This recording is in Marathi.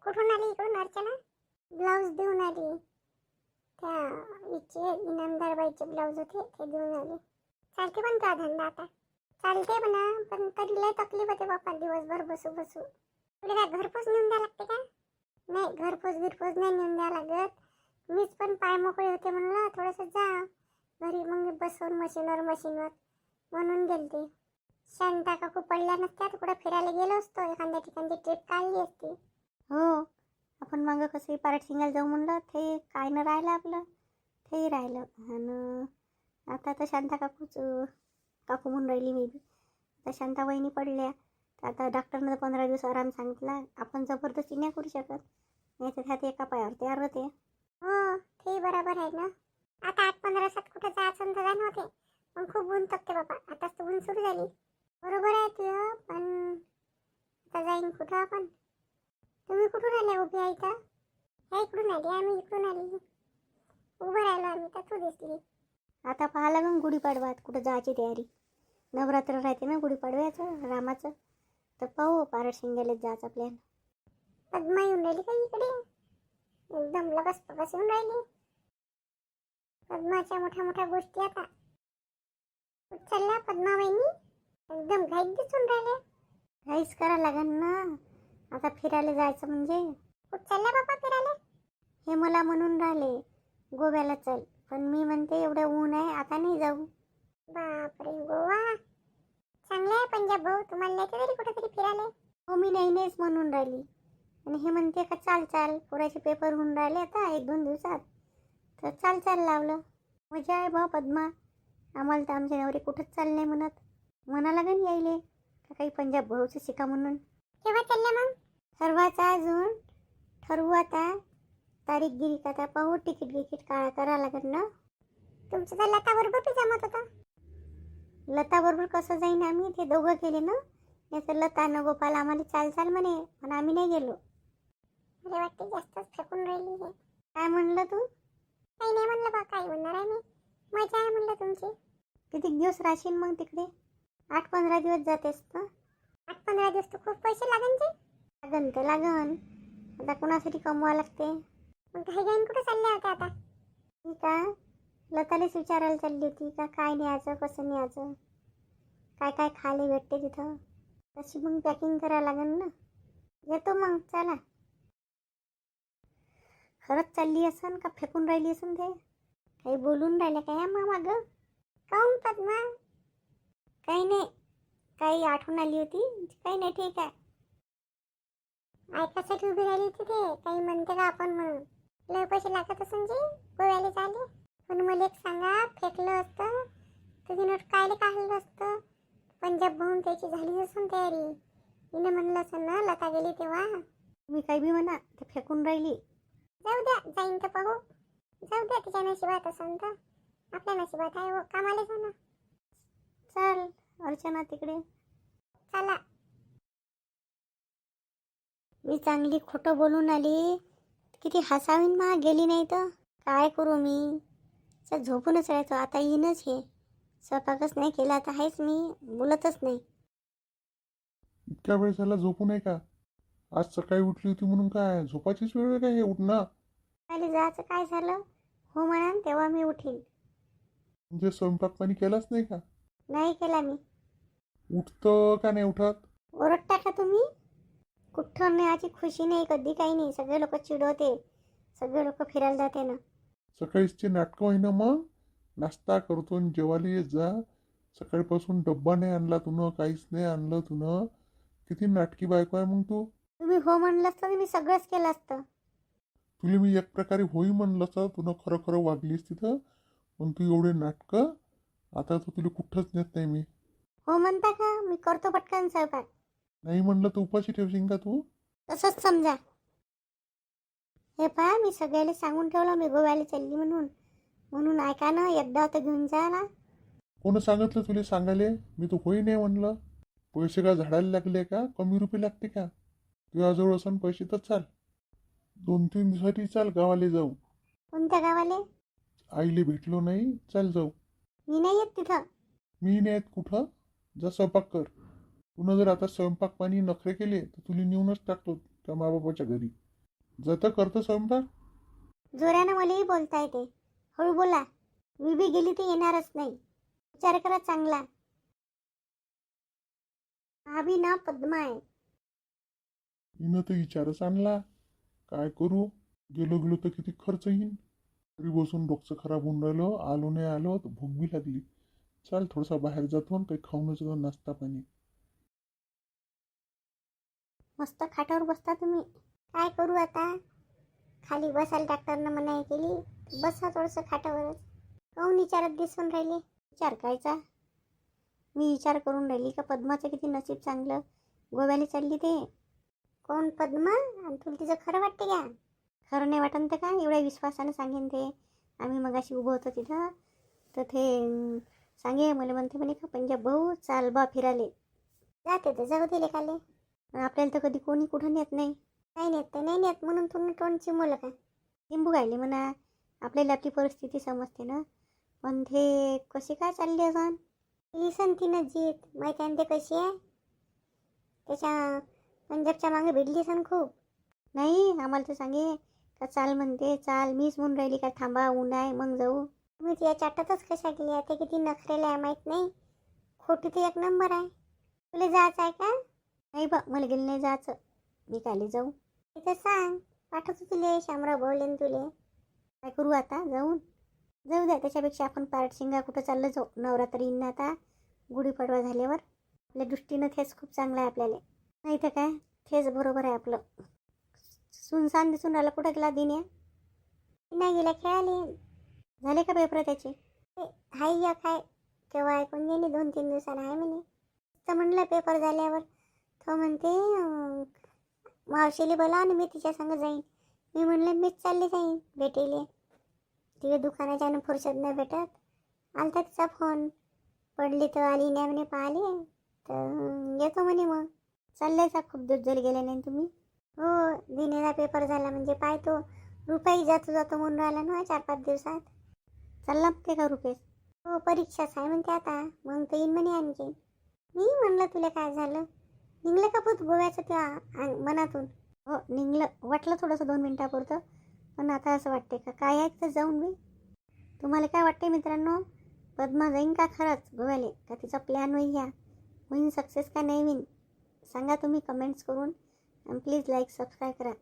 कुठून आली इकडून अर्चना? ब्लाऊज देऊन आली. त्या हिचे इनामदार बाईचे ब्लाऊज होते ते देऊन आली. चालते पण का धंदा आता? चालते म्हणा, पण तरी लय तकलीफ होते बापा दिवसभर बसू बसू. तुला काय घरपोच नेऊन द्या लागते का? नाही, घरपोच गिरपोच नाही नेऊन द्या लागत. मीच पण पाय मोकळे होते म्हणलं थोडंसं जा घरी, मग बसवून मशीनवर म्हणून गेलते. शांता काकू पडल्या नसत्या तर कुठं फिरायला गेलो असतो, एखाद्या ठिकाणी ट्रिप काढली असती. हो, आपण मग कसं पार्ट सिंगल जाऊ म्हणलं ते काय न राहिलं आपलं, तेही राहिलं. आणि आता तर शांता काकू म्हणून राहिली मी. आता शांता वहिनी पडल्या तर आता डॉक्टरनं 15 दिवस आराम सांगितला. आपण जबरदस्ती नाही करू शकत, नाही तर त्यात एका पायावर तयार होते. हो, ते बरोबर आहे ना. आता 8-15 दिवसात कुठं जायचं तर जाणं होते, पण खूप ऊन तपते बाबा. आताच तर ऊन सुरू झाली. बरोबर आहे तुझं, पण आता जाईन कुठं आपण? तुम्ही कुठून आल्या उभी आहे इथं? ह्या इकडून आली, आम्ही इकडून आली. उभं राहिलो आम्ही तर तू दिसली. आता पाहा लागून गुढीपाडवात कुठं जायची तयारी. नवरात्र राहते ना गुढीपाडव्याचं रामाचं, तर पाहू पारट शिंगेला जायचा प्लॅन. पद्मा येऊन राहिली का इकडे? एकदम लगस पगस येऊन राहिली. पद्माच्या मोठ्या मोठ्या गोष्टी आता. कुठं चालल्या पद्मा वहिनी? एकदम घाईत दिसून राहिले. काहीच करा लागेल ना आता फिरायला जायचं म्हणजे. कुठं चालल्या बाबा फिरायला? हे मला म्हणून राहिले गोव्याला चल, पण मी म्हणते एवढं ऊन आहे आता नाही जाऊ. बापरे, गोवा चांगलं आहे पंजाब भाऊ, तुम्हाला नाही तरी कुठेतरी फिरायला. हो, मी नाहीच म्हणून राहिली. आणि हे म्हणते का चाल पोराचे पेपर होऊन राहिले आता 1-2 दिवसात, तर चाल लावलं. मजा आहे बा पद्मा. आम्हाला तर आमच्या नवरे कुठंच चाल नाही म्हणा लागेल यायले का काही पंजाब भाऊचं शिका म्हणून. केव्हा चालल्या मग? ठरवायचं अजून, ठरवू आता तारीख गिरीक. आता पाहू तिकीट करा लागेल ना. तुमचं तर लता बरोबर बी जमत होतं. लता बरोबर कसं जाईन आम्ही, ते दोघं गेले ना. नाही तर लता न गोपाल आम्हाला चाल म्हणे, पण आम्ही नाही गेलो. अरे वाटते जास्तच फेकून राहिली हे. काय म्हणलं तू? काही नाही म्हणलं बा, काय म्हणणार आहे मी. मजा आहे म्हणलं तुमची. किती दिवस राहशील मग तिकडे? 8-15 दिवस जातेस ना? 8-15 दिवस तर खूप पैसे लागेल ते. लागन तर लागन, आता कोणासाठी कमवा लागते. मग काही गाईन कुठे चालल्या होत्या आता? ठीक का लतालेच विचारायला चालली होती का काय न्यायचं, कसं न्यायचं, काय खायला भेटते तिथं. तशी मग पॅकिंग करायला लागेल ना. येतो मग, चला. खरंच चालली असन का फेकून राहिली असन? ते काही बोलून राहिल्या काय मग मागं? काऊन पद्मा? काही नाही, काही आठवण आली होती. काही नाही, ठीक आहे. ऐकासाठी उभी राहिली होती ते, काही म्हणते का आपण म्हणून. लय पैसे लागत असन जी गोव्याला चालले. पण मला एक सांगा, फेकलं असतं तर तिनं कायले काढलं असतं? पंजाब भाऊन त्याची झाली असून तयारी. तिनं म्हणलं असं ना लता गेली तेव्हा. मी काही बी म्हणा, ते फेकून राहिली. जाऊ द्या, जाईन तर पाहू. जाऊ द्या, तिच्या नशिबात असन तर. आपल्या नशिबात आहे, हो कामाला जाणं. चल अर्चना तिकडे. चला. मी चांगली खोटं बोलून आली, किती हसावीन मा गेली नाही तर काय करू मी. झोपूनच राहायचो. आता येईनच हे, स्वयंपाकच नाही केला तर आहेच मी, बोलतच नाही. इतक्या वेळ झाला झोपू नाही का? आज सकाळी उठली होती म्हणून काय झोपाचीच वेळ आहे का हे उठणं? खाली जायचं काय झालं? हो म्हणा तेव्हा मी उठीन. म्हणजे स्वयंपाक पाणी केलाच नाही का? नाही केला मी. उठतं का नाही उठत? ओरडता का तुम्ही? कुठं न्यायची खुशी नाही, कधी काही नाही. सगळे लोक चिडवते, सगळे लोक फिरायला जाते ना. सकाळीचे नाटकं आहे ना. मग नाश्ता करतो आणि जेवायला येत जा. सकाळीपासून डब्बा नाही आणला तुनं, काहीच नाही आणलं तुनं. किती नाटकी बायको आहे मग तू. तुम्ही हो म्हणलं असतं तर मी सगळंच केलं असतं. तुला मी एक प्रकारे होई म्हणलं तर तुनं खरं खरं वागलीस तिथं. पण तू एवढे नाटकं, आता तर तुला कुठंच नेत नाही मी. हो म्हणता का? मी करतो पटकन स्वयंपाक. नाही म्हणलं तर उपाशी ठेवशील का तू? तसंच समजा. हे पहा, मी सगळ्याला सांगून ठेवलं मी गोव्याला चालली म्हणून ऐका ना, एकदा तर घेऊन जा ना. कोण सांगितलं तुला सांगायले? मी तर होई नाही म्हणलं. पैसे का झाडायला लागले का? कमी रुपये लागते का? तुझ्याजवळ असन पैसे तर चाल, 2-3 दिवसासाठी चाल गावाला जाऊ. कोणत्या गावाले? आईले भेटलो नाही, चाल जाऊ. मी नाही येत तिथं. मी नाही येत कुठं. जा स्वयंपाक कर. तुनं जर आता स्वयंपाक पाणी नखरे केले तर तुला नेऊनच टाकतो त्या माबापाच्या घरी. जातं करतं स्वयंपाक. जोरानं मलाही बोलता येते. हळू बोला. मी बी गेली तर येणारच नाही. विचार करा चांगला. हा बी ना पद्मा आहे. हिनं तर विचारच आणला. काय करू, गेलो गेलो तर किती खर्च येईन. घरी बसून डोकं खराब होऊन राहिलं. आलो नाही आलो तर भूक बी लागली. चाल थोडासा बाहेर जातो आणि काही खाऊनच येतो, नाश्ता पाणी. मस्त खाटावर बसता तुम्ही. काय करू आता, खाली बसायला डॉक्टरनं मनाई केली. बसा थोडंसं खाटावरच. काहून विचारत दिसून राहिले. विचार कायचा. मी विचार करून राहिली का पद्माचं किती नशीब चांगलं. गोव्याला चालली ते. कोण पद्मा? आणि तुला तिचं खरं वाटते का? खरं नाही वाटन तर काय, एवढ्या विश्वासानं सांगेन ते. आम्ही मगाशी उभं होतो तिथं तर ते सांगे मला म्हणते म्हणे का पंजाब भाऊ चाल बा फिराले. जाते तर जाऊ दिले काले. आपल्याला तर कधी कोणी कुठं नेत नाही. नाही नेत तर नाही नेत म्हणून तुम्ही तोंड चिमवलं का? लिंबू गायले म्हणा. आपल्याला आपली परिस्थिती समजते ना. पण ते कशी काय चालली असन. लिसन तिनं जीत माहिती आहे ते कशी आहे. त्याच्या पंजाबच्या मागे भिडली सन खूप. नाही आम्हाला तर सांगे का चाल म्हणते. चाल मीच म्हणून राहिली का थांबा ऊन आहे मग जाऊ. तुम्ही तिच्या चाटातच कशा गेल्या. ते किती नखरेला आहे माहीत नाही. खोटी तर एक नंबर आहे. तुला जायचं आहे का? नाही बा मला गेलं नाही जायचं. मी काले जाऊ. तिथं सांग, पाठवतो तुले शामराव बोलले तुले. काय करू आता जाऊन. जाऊ द्या त्याच्यापेक्षा आपण पारटशिंगा कुठं चाललं जाऊ. नवरात्री येईन आता गुढीपाडवा झाल्यावर. आपल्या दृष्टीनं तेच खूप चांगलं आहे आपल्याला. नाही तर काय तेच बरोबर आहे आपलं. सुनसान दिसून राहिलं. कुठं गेला दिन्या. नाही गेल्या खेळाले. झाले का पेपर त्याचे. हाय या काय तेव्हा ऐकून गेली 2-3 दिवसानं आहे म्हणे. तर म्हणलं पेपर झाल्यावर तो म्हणते मावशीला बोला आणि मी तिच्या संग जाईन. मी म्हणलं मीच चालली जाईन भेटेले. तिला दुकानाच्यानं फुरसत नाही भेटत. आलता तिचा फोन. पडली तर आली नाही म्हणे पाहिले तर येतो म्हणे मग. चालल्याचा खूप दिवस झाले गेले नाही तुम्ही. हो दिनेला पेपर झाला म्हणजे पाय तो रुपये जातो जातो म्हणून राहिला ना 4-5 दिवसात. चालला ते का रुपेश. हो परीक्षाच आहे म्हणते आता. मग तर येईन म्हणे आणखी. मी म्हणलं तुला काय झालं. निघलं का भूत गोव्याचं त्या मनातून. हो निघलं. वाटलं थोडंसं 2 मिनिटापुरतं. पण आता असं वाटते का काय आहे तर जाऊन मी. तुम्हाला काय वाटते मित्रांनो. पद्मा जाईन का खरंच गोव्याला. का तिचा प्लॅन होईन सक्सेस का नाही होईन. सांगा तुम्ही कमेंट्स करून. आणि प्लीज लाईक सबस्क्राईब करा.